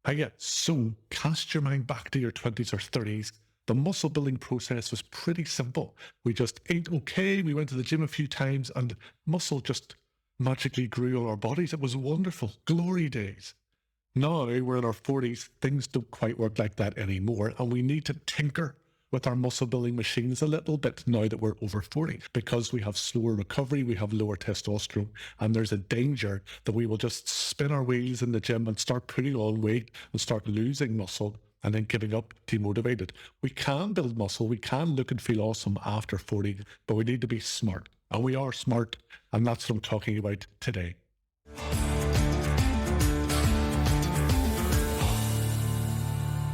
Hiya. So cast your mind back to your 20s or 30s. The muscle building process was pretty simple. We just ate okay, we went to the gym a few times, and muscle just magically grew on our bodies. It was wonderful. Glory days. Now we're in our 40s, things don't quite work like that anymore, and we need to tinker with our muscle building machines a little bit now that we're over 40 because we have slower recovery, we have lower testosterone, and there's a danger that we will just spin our wheels in the gym and start putting on weight and start losing muscle and then giving up, demotivated. We can build muscle, we can look and feel awesome after 40, but we need to be smart. And we are smart, and that's what I'm talking about today.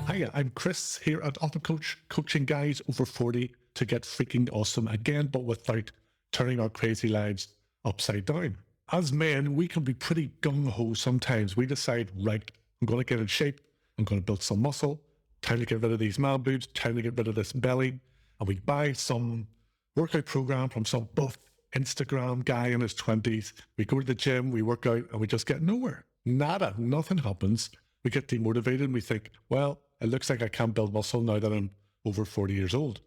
Hiya, I'm Chris here at Auto Coach, coaching guys over 40 to get freaking awesome again, but without turning our crazy lives upside down. As men, we can be pretty gung-ho sometimes. We decide, right, I'm going to get in shape, I'm going to build some muscle, time to get rid of these man boobs, time to get rid of this belly, and we buy some workout program from some buff Instagram guy in his 20s. We go to the gym, we work out, and we just get nowhere. Nada, nothing happens. We get demotivated and we think, well, it looks like I can't build muscle now that I'm over 40 years old.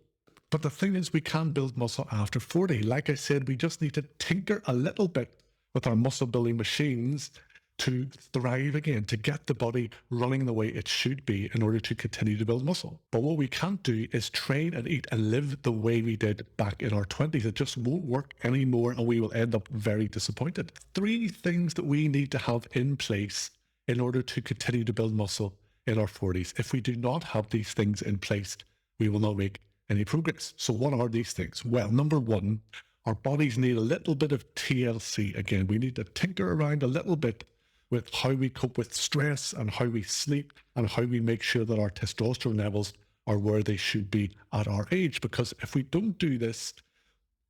But the thing is, we can build muscle after 40. Like I said, we just need to tinker a little bit with our muscle building machines to thrive again, to get the body running the way it should be in order to continue to build muscle. But what we can't do is train and eat and live the way we did back in our 20s. It just won't work anymore, and we will end up very disappointed. 3 things that we need to have in place in order to continue to build muscle in our 40s. If we do not have these things in place, we will not make any progress. So what are these things? Well, number 1, our bodies need a little bit of TLC again. We need to tinker around a little bit with how we cope with stress and how we sleep and how we make sure that our testosterone levels are where they should be at our age. Because if we don't do this,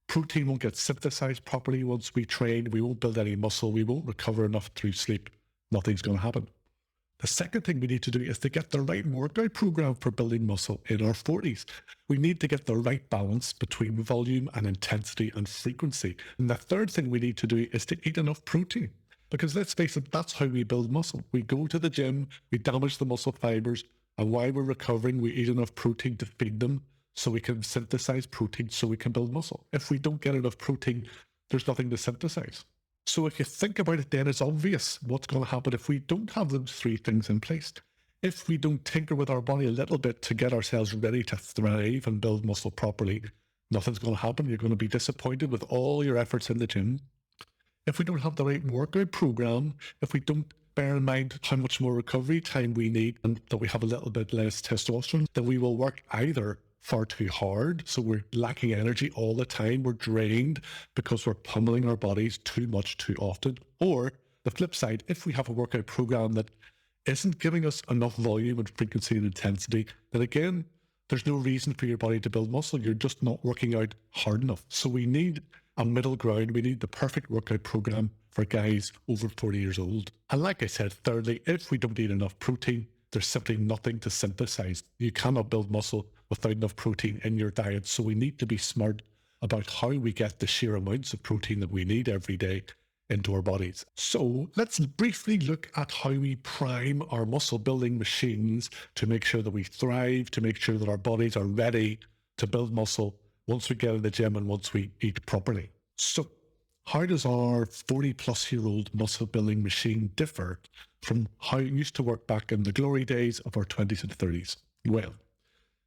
protein won't get synthesized properly once we train. We won't build any muscle. We won't recover enough through sleep. Nothing's going to happen. The second thing we need to do is to get the right workout program for building muscle in our 40s. We need to get the right balance between volume and intensity and frequency. And the third thing we need to do is to eat enough protein. Because let's face it, that's how we build muscle. We go to the gym, we damage the muscle fibers, and while we're recovering, we eat enough protein to feed them so we can synthesize protein so we can build muscle. If we don't get enough protein, there's nothing to synthesize. So if you think about it, then it's obvious what's going to happen if we don't have those 3 things in place. If we don't tinker with our body a little bit to get ourselves ready to thrive and build muscle properly, nothing's going to happen. You're going to be disappointed with all your efforts in the gym. If we don't have the right workout program, if we don't bear in mind how much more recovery time we need and that we have a little bit less testosterone, then we will work either far too hard, so we're lacking energy all the time, we're drained because we're pummeling our bodies too much too often. Or the flip side, if we have a workout program that isn't giving us enough volume and frequency and intensity, then again, there's no reason for your body to build muscle. You're just not working out hard enough. So we need a middle ground. We need the perfect workout program for guys over 40 years old. And like I said, thirdly, if we don't eat enough protein, there's simply nothing to synthesize. You cannot build muscle without enough protein in your diet. So we need to be smart about how we get the sheer amounts of protein that we need every day into our bodies. So let's briefly look at how we prime our muscle building machines to make sure that we thrive, to make sure that our bodies are ready to build muscle once we get in the gym and once we eat properly. So how does our 40-plus-year-old muscle building machine differ from how it used to work back in the glory days of our 20s and 30s? Well,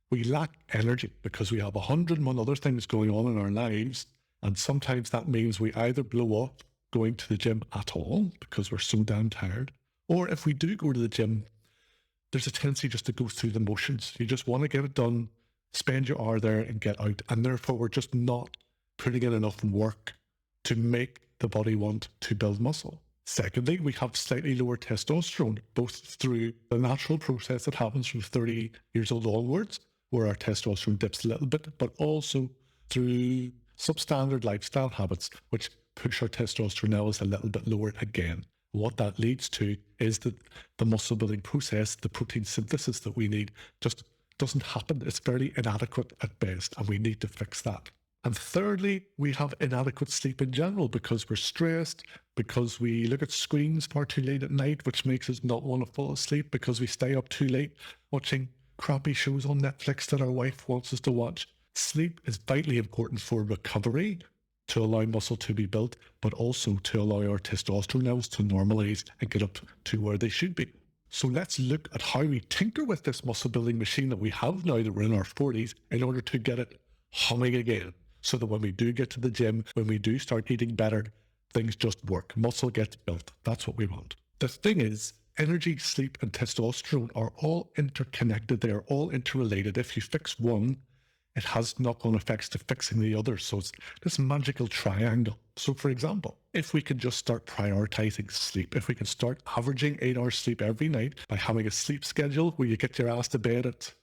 we lack energy because we have 101 other things going on in our lives, and sometimes that means we either blow up going to the gym at all because we're so damn tired, or if we do go to the gym, there's a tendency just to go through the motions. You just want to get it done, spend your hour there and get out, and therefore we're just not putting in enough work to make the body want to build muscle. Secondly, we have slightly lower testosterone, both through the natural process that happens from 30 years old onwards, where our testosterone dips a little bit, but also through substandard lifestyle habits, which push our testosterone levels a little bit lower again. What that leads to is that the muscle building process, the protein synthesis that we need, just doesn't happen. It's fairly inadequate at best, and we need to fix that. And thirdly, we have inadequate sleep in general because we're stressed, because we look at screens far too late at night, which makes us not want to fall asleep because we stay up too late watching crappy shows on Netflix that our wife wants us to watch. Sleep is vitally important for recovery, to allow muscle to be built, but also to allow our testosterone levels to normalize and get up to where they should be. So let's look at how we tinker with this muscle building machine that we have now that we're in our 40s in order to get it humming again. So that when we do get to the gym, when we do start eating better, things just work. Muscle gets built. That's what we want. The thing is, energy, sleep, and testosterone are all interconnected. They are all interrelated. If you fix one, it has knock-on effects to fixing the other. So it's this magical triangle. So for example, if we can just start prioritizing sleep, if we can start averaging 8 hours sleep every night by having a sleep schedule where you get your ass to bed at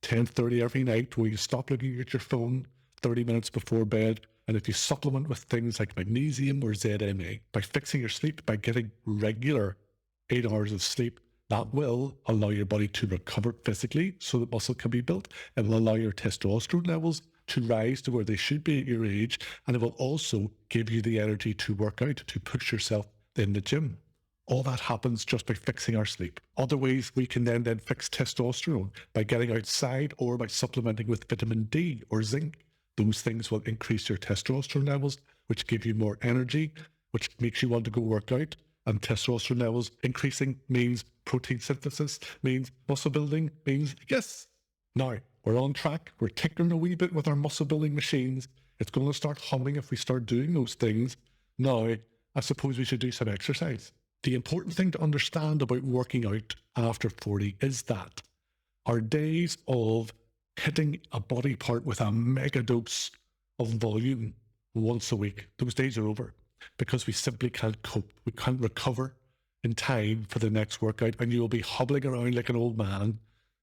10:30 every night, where you stop looking at your phone 30 minutes before bed, and if you supplement with things like magnesium or ZMA, by fixing your sleep, by getting regular 8 hours of sleep, that will allow your body to recover physically so that muscle can be built. It will allow your testosterone levels to rise to where they should be at your age, and it will also give you the energy to work out, to push yourself in the gym. All that happens just by fixing our sleep. Other ways we can then fix testosterone by getting outside or by supplementing with vitamin D or zinc. Those things will increase your testosterone levels, which give you more energy, which makes you want to go work out. And testosterone levels increasing means protein synthesis, means muscle building, means yes. Now, we're on track. We're tinkering a wee bit with our muscle building machines. It's going to start humming if we start doing those things. Now, I suppose we should do some exercise. The important thing to understand about working out after 40 is that our days of hitting a body part with a mega dose of volume once a week, those days are over because we simply can't cope. We can't recover in time for the next workout, and you will be hobbling around like an old man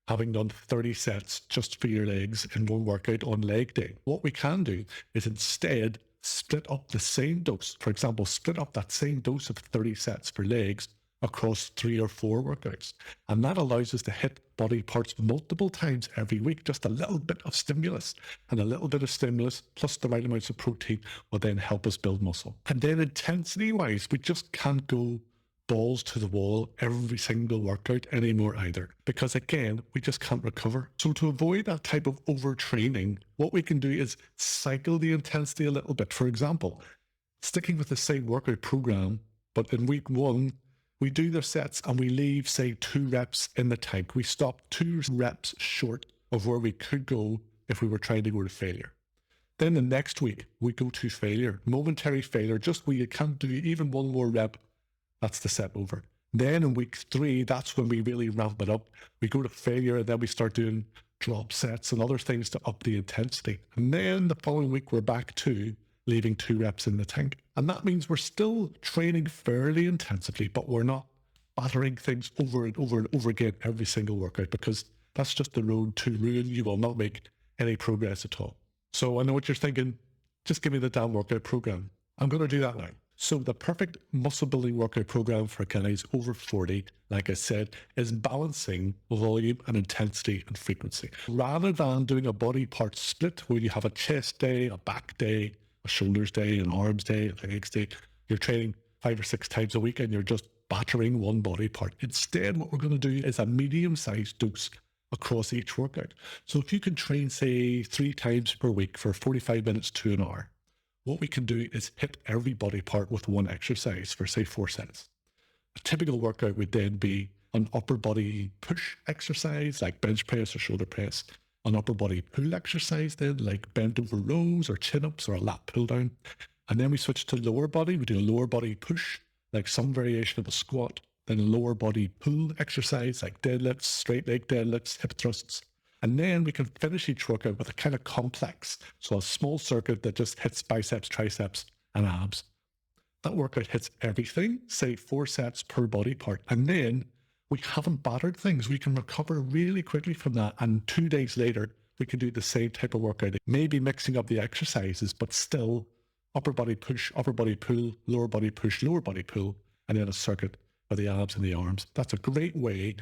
having done 30 sets just for your legs in one workout on leg day. What we can do is instead split up the same dose. For example, split up that same dose of 30 sets for legs across 3 or 4 workouts. And that allows us to hit body parts multiple times every week. Just a little bit of stimulus, and a little bit of stimulus plus the right amounts of protein will then help us build muscle. And then intensity wise, we just can't go balls to the wall every single workout anymore either, because again, we just can't recover. So to avoid that type of overtraining, what we can do is cycle the intensity a little bit. For example, sticking with the same workout program, but in week 1, we do the sets and we leave, say, 2 reps in the tank. We stop 2 reps short of where we could go if we were trying to go to failure. Then the next week, we go to failure, momentary failure, just where you can't do even 1 more rep. That's the set over. Then in week 3, that's when we really ramp it up. We go to failure, and then we start doing drop sets and other things to up the intensity. And then the following week, we're back to leaving 2 reps in the tank. And that means we're still training fairly intensively, but we're not battering things over and over and over again every single workout, because that's just the road to ruin. You will not make any progress at all. So I know what you're thinking. Just give me the damn workout program. I'm going to do that now. So the perfect muscle building workout program for guys over 40, like I said, is balancing volume and intensity and frequency. Rather than doing a body part split where you have a chest day, a back day, a shoulders day, an arms day, a legs day, you're training 5 or 6 times a week and you're just battering one body part. Instead, what we're going to do is a medium-sized dose across each workout. So if you can train, say, 3 times per week for 45 minutes to an hour, what we can do is hit every body part with 1 exercise for, say, 4 sets. A typical workout would then be an upper body push exercise like bench press or shoulder press, an upper body pull exercise then like bent over rows or chin-ups or a lat pull down. And then we switch to lower body. We do a lower body push, like some variation of a squat, then a lower body pull exercise like deadlifts, straight leg deadlifts, hip thrusts. And then we can finish each workout with a kind of complex. So a small circuit that just hits biceps, triceps, and abs. That workout hits everything, say 4 sets per body part. And then we haven't battered things. We can recover really quickly from that. And 2 days later, we can do the same type of workout. Maybe mixing up the exercises, but still upper body push, upper body pull, lower body push, lower body pull, and then a circuit for the abs and the arms. That's a great way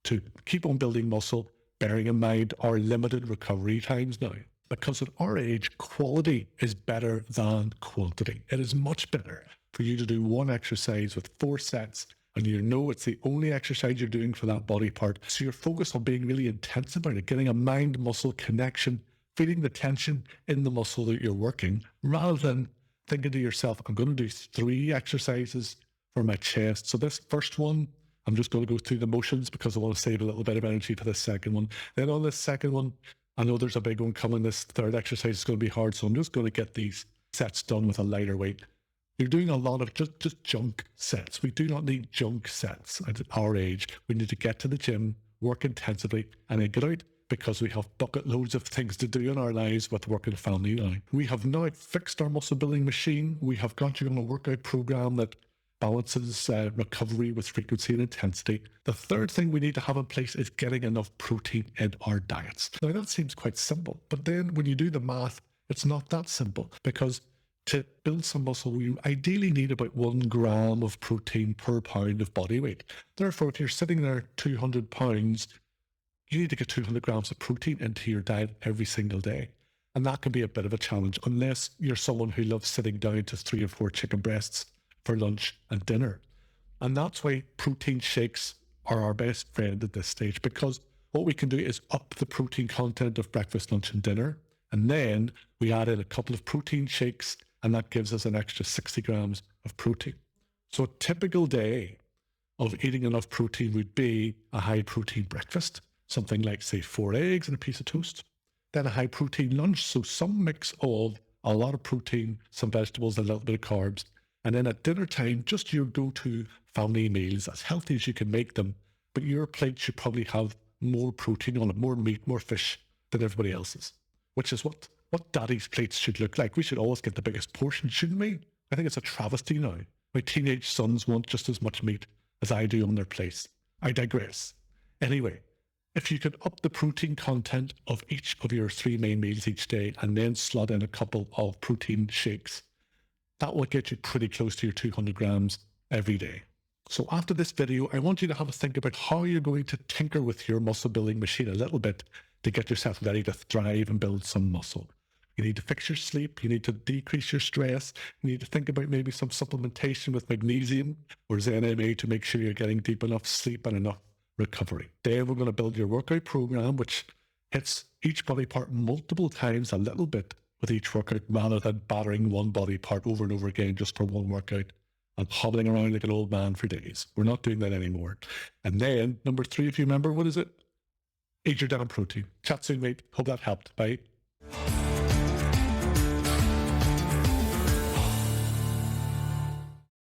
to keep on building muscle, bearing in mind our limited recovery times now. Because at our age, quality is better than quantity. It is much better for you to do one exercise with 4 sets and you know it's the only exercise you're doing for that body part. So you're focused on being really intense about it, getting a mind-muscle connection, feeling the tension in the muscle that you're working, rather than thinking to yourself, I'm going to do 3 exercises for my chest. So this first one, I'm just going to go through the motions because I want to save a little bit of energy for the second one. Then on this second one, I know there's a big one coming. This third exercise is going to be hard, so I'm just going to get these sets done with a lighter weight. You're doing a lot of just junk sets. We do not need junk sets at our age. We need to get to the gym, work intensively, and then get out because we have bucket loads of things to do in our lives with work and family now. We have now fixed our muscle building machine. We have got you on a workout program that balances recovery with frequency and intensity. The third thing we need to have in place is getting enough protein in our diets. Now that seems quite simple, but then when you do the math, it's not that simple, because to build some muscle, you ideally need about 1 gram of protein per pound of body weight. Therefore, if you're sitting there 200 pounds, you need to get 200 grams of protein into your diet every single day. And that can be a bit of a challenge unless you're someone who loves sitting down to 3 or 4 chicken breasts for lunch and dinner. And that's why protein shakes are our best friend at this stage, because what we can do is up the protein content of breakfast, lunch and dinner. And then we add in a couple of protein shakes and that gives us an extra 60 grams of protein. So a typical day of eating enough protein would be a high protein breakfast, something like say 4 eggs and a piece of toast. Then a high protein lunch, so some mix of a lot of protein, some vegetables, and a little bit of carbs. And then at dinner time, just your go-to family meals, as healthy as you can make them, but your plate should probably have more protein on it, more meat, more fish than everybody else's, which is what daddy's plates should look like. We should always get the biggest portion, shouldn't we? I think it's a travesty now. My teenage sons want just as much meat as I do on their plates. I digress. Anyway, if you could up the protein content of each of your 3 main meals each day and then slot in a couple of protein shakes, that will get you pretty close to your 200 grams every day. So after this video, I want you to have a think about how you're going to tinker with your muscle building machine a little bit to get yourself ready to thrive and build some muscle. You need to fix your sleep. You need to decrease your stress. You need to think about maybe some supplementation with magnesium or ZMA to make sure you're getting deep enough sleep and enough recovery. Then we're going to build your workout program, which hits each body part multiple times a little bit with each workout, rather than battering one body part over and over again just for one workout and hobbling around like an old man for days. We're not doing that anymore. And then number 3, if you remember, what is it? Eat your damn protein. Chat soon, mate. Hope that helped. Bye.